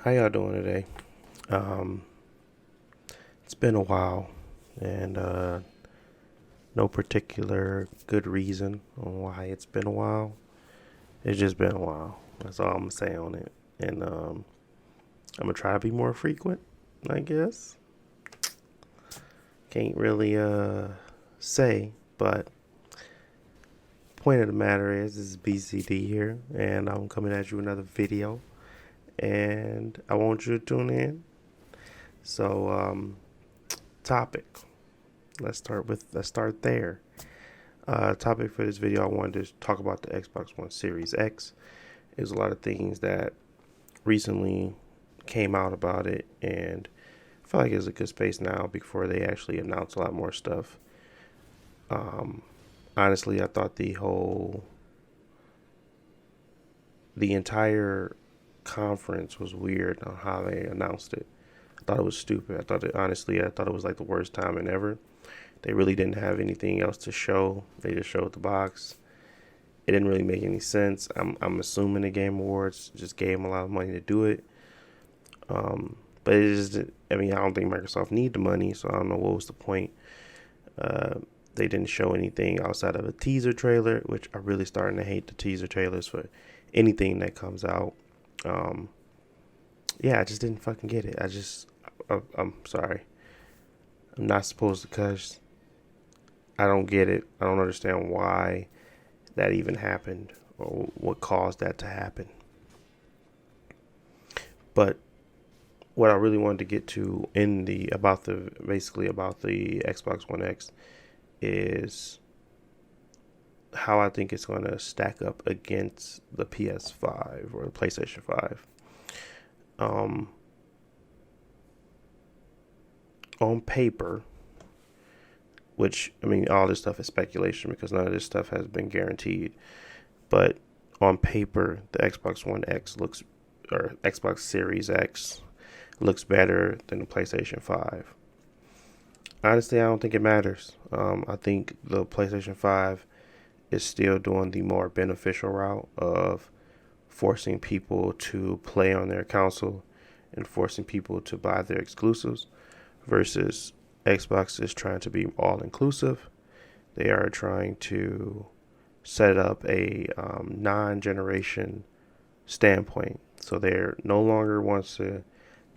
How y'all doing today? Um, it's been a while, and no particular good reason on why it's been a while. It's just been a while. That's all I'm gonna say on it. And I'm gonna try to be more frequent, I guess. Can't really say, but point of the matter is, this is BCD here, and I'm coming at you with another video, and I want you to tune in. So, topic. Let's start there. Topic for this video, I wanted to talk about the Xbox One Series X. There's a lot of things that recently came out about it, and I feel like it's a good space now before they actually announce a lot more stuff. Um, Honestly, I thought the entire conference was weird on how they announced it. I thought it was stupid. I thought it was like the worst timing ever. They really didn't have anything else to show. They just showed the box. It didn't really make any sense. I'm assuming the Game Awards just gave them a lot of money to do it. But it just, I mean, I don't think Microsoft need the money, so I don't know what was the point. Uh, they didn't show anything outside of a teaser trailer, which I'm really starting to hate the teaser trailers for anything that comes out. Um, yeah, I just didn't fucking get it. I'm sorry. I'm not supposed to cuss. I don't get it. I don't understand why that even happened or what caused that to happen. But what I really wanted to get to in the about the Xbox One X is how I think it's going to stack up against the PS5 or the PlayStation 5. Um, on paper, which, I mean, all this stuff is speculation because none of this stuff has been guaranteed. But on paper, the Xbox Series X looks better than the PlayStation 5. Honestly, I don't think it matters. I think the PlayStation 5 is still doing the more beneficial route of forcing people to play on their console and forcing people to buy their exclusives versus Xbox is trying to be all inclusive. They are trying to set up a non-generation standpoint. So they're no longer wants to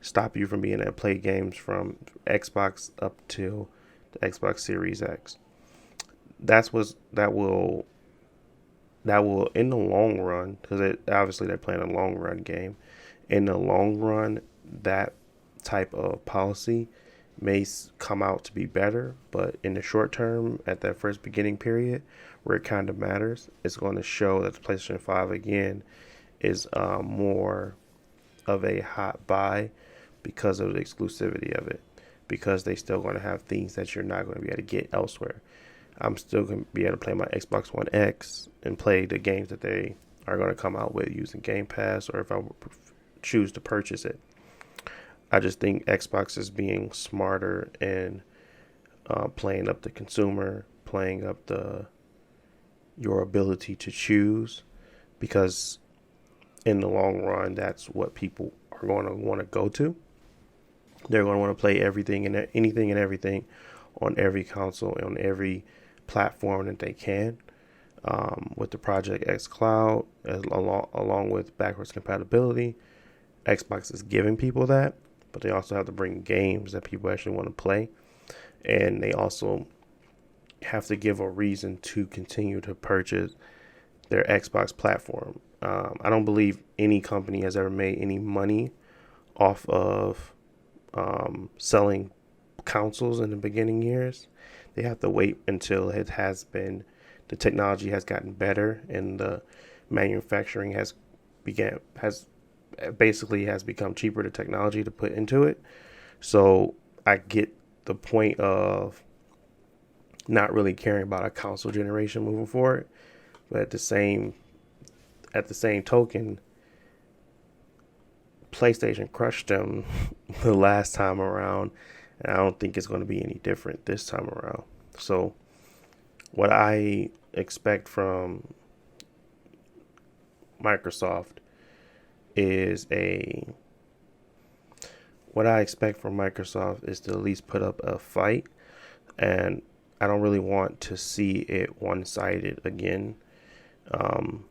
stop you from being able to play games from Xbox up to the Xbox Series X. That will in the long run, because obviously they're playing a long run game. In the long run, that type of policy may come out to be better, but in the short term, at that first beginning period where it kind of matters, it's going to show that the PlayStation 5 again is more of a hot buy because of the exclusivity of it, because they still going to have things that you're not going to be able to get elsewhere. I'm still going to be able to play my Xbox One X and play the games that they are going to come out with using Game Pass, or if I choose to purchase it. I just think Xbox is being smarter and playing up the consumer, playing up your ability to choose, because in the long run, that's what people are going to want to go to. They're going to want to play everything and anything and everything on every console, on every platform that they can. With the Project X Cloud, along with backwards compatibility, Xbox is giving people that, but they also have to bring games that people actually want to play, and they also have to give a reason to continue to purchase their Xbox platform. I don't believe any company has ever made any money off of selling consoles in the beginning years. They have to wait until the technology has gotten better and the manufacturing has become cheaper, the technology to put into it. So I get the point of not really caring about a console generation moving forward, but at the same token, PlayStation crushed them the last time around, and I don't think it's going to be any different this time around. So, what I expect from Microsoft is a what I expect from Microsoft is to at least put up a fight, and I don't really want to see it one-sided again. Um,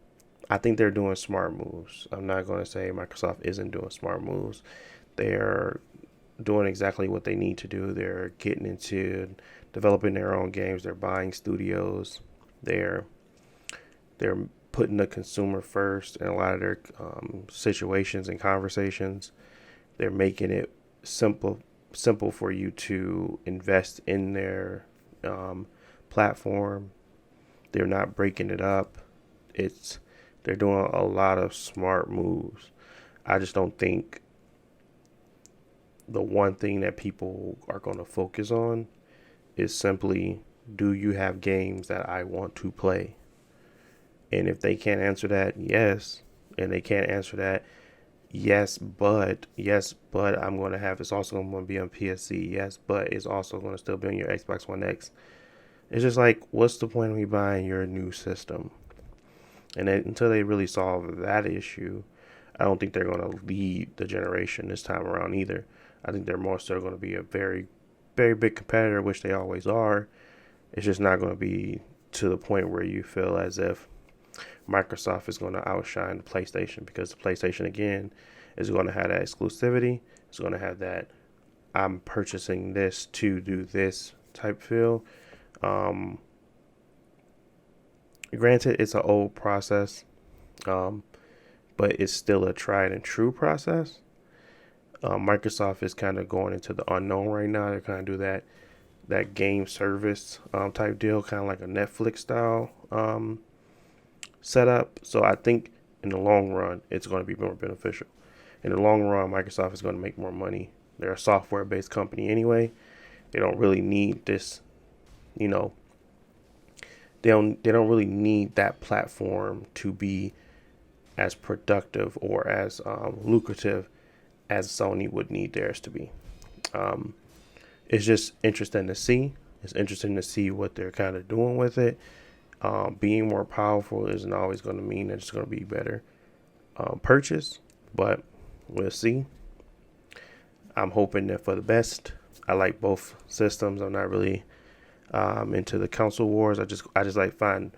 I think they're doing smart moves. I'm not going to say Microsoft isn't doing smart moves. They're doing exactly what they need to do. They're getting into developing their own games. They're buying studios. They're they're putting the consumer first in a lot of their situations and conversations. They're making it simple for you to invest in their um, platform. They're not breaking it up. It's they're doing a lot of smart moves. I just don't think the one thing that people are going to focus on is simply, do you have games that I want to play? And if they can't answer that, yes. And they can't answer that, yes, but I'm going to have, it's also going to be on PSC. Yes, but it's also going to still be on your Xbox One X. It's just like, what's the point of me buying your new system? And then, until they really solve that issue, I don't think they're going to lead the generation this time around either. I think they're more so going to be a very, very big competitor, which they always are. It's just not going to be to the point where you feel as if Microsoft is going to outshine the PlayStation, because the PlayStation, again, is going to have that exclusivity. It's going to have that I'm purchasing this to do this type feel. Um, Granted, it's an old process, um, but it's still a tried and true process. Microsoft is kind of going into the unknown right now. They're kind of do that game service type deal, kind of like a Netflix style setup. So I think in the long run, it's going to be more beneficial. In the long run, Microsoft is going to make more money. They're a software based company anyway. They don't really need this, you know, they don't really need that platform to be as productive or as lucrative as Sony would need theirs to be. Um, it's just interesting to see. It's interesting to see what they're kind of doing with it. Being more powerful isn't always going to mean that it's going to be better purchase, but we'll see. I'm hoping that for the best. I like both systems. I'm not really into the console wars. I just like find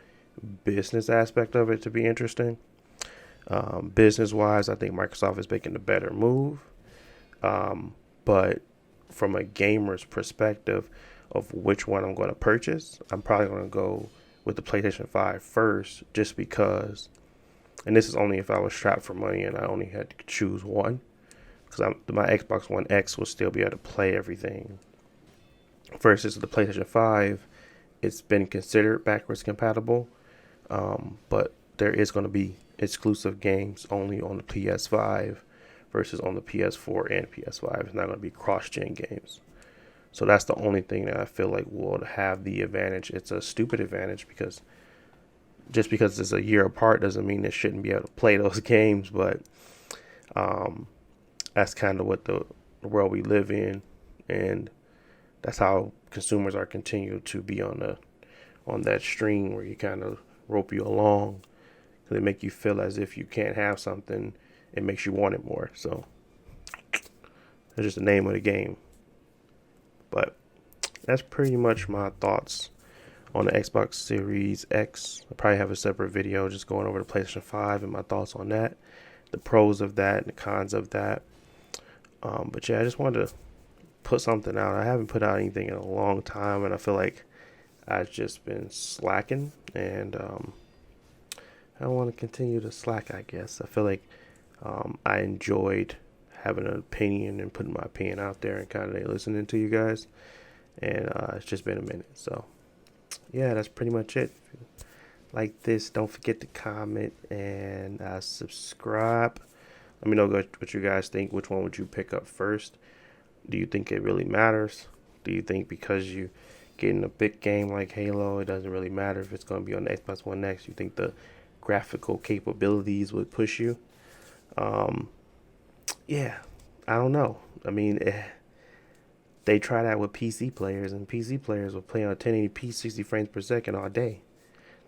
business aspect of it to be interesting. Business wise, I think Microsoft is making the better move. But from a gamer's perspective of which one I'm going to purchase, I'm probably going to go with the PlayStation 5 first, just because. And this is only if I was strapped for money and I only had to choose one, because my Xbox One X will still be able to play everything. Versus the PlayStation 5, it's been considered backwards compatible, but there is going to be exclusive games only on the PS5 versus on the PS4 and PS5. It's not going to be cross-gen games. So that's the only thing that I feel like will have the advantage. It's a stupid advantage, because just because it's a year apart doesn't mean it shouldn't be able to play those games. But that's kind of what the world we live in, and that's how consumers are continuing to be on that string where you kind of rope you along. They make you feel as if you can't have something. It makes you want it more. So that's just the name of the game. But that's pretty much my thoughts on the Xbox Series X. I'll probably have a separate video just going over the PlayStation 5 and my thoughts on that, the pros of that and the cons of that. But yeah, I just wanted to put something out. I haven't put out anything in a long time, and I feel like I've just been slacking, and I don't want to continue to slack, I guess. I feel like I enjoyed having an opinion and putting my opinion out there and kind of listening to you guys. And it's just been a minute. So, yeah, that's pretty much it. If you like this, don't forget to comment and subscribe. Let me know what you guys think. Which one would you pick up first? Do you think it really matters? Do you think because you getting a big game like Halo, it doesn't really matter if it's going to be on the Xbox One X? You think the graphical capabilities would push you? Yeah, I don't know. I mean, they try that with PC players, and PC players will play on 1080p 60 frames per second all day.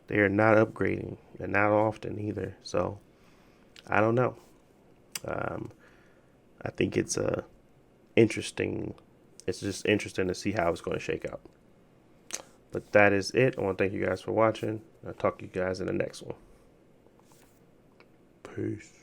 They are not upgrading, and not often either. So, I don't know. I think it's interesting. It's just interesting to see how it's going to shake out. But that is it. I want to thank you guys for watching. I'll talk to you guys in the next one. Peace.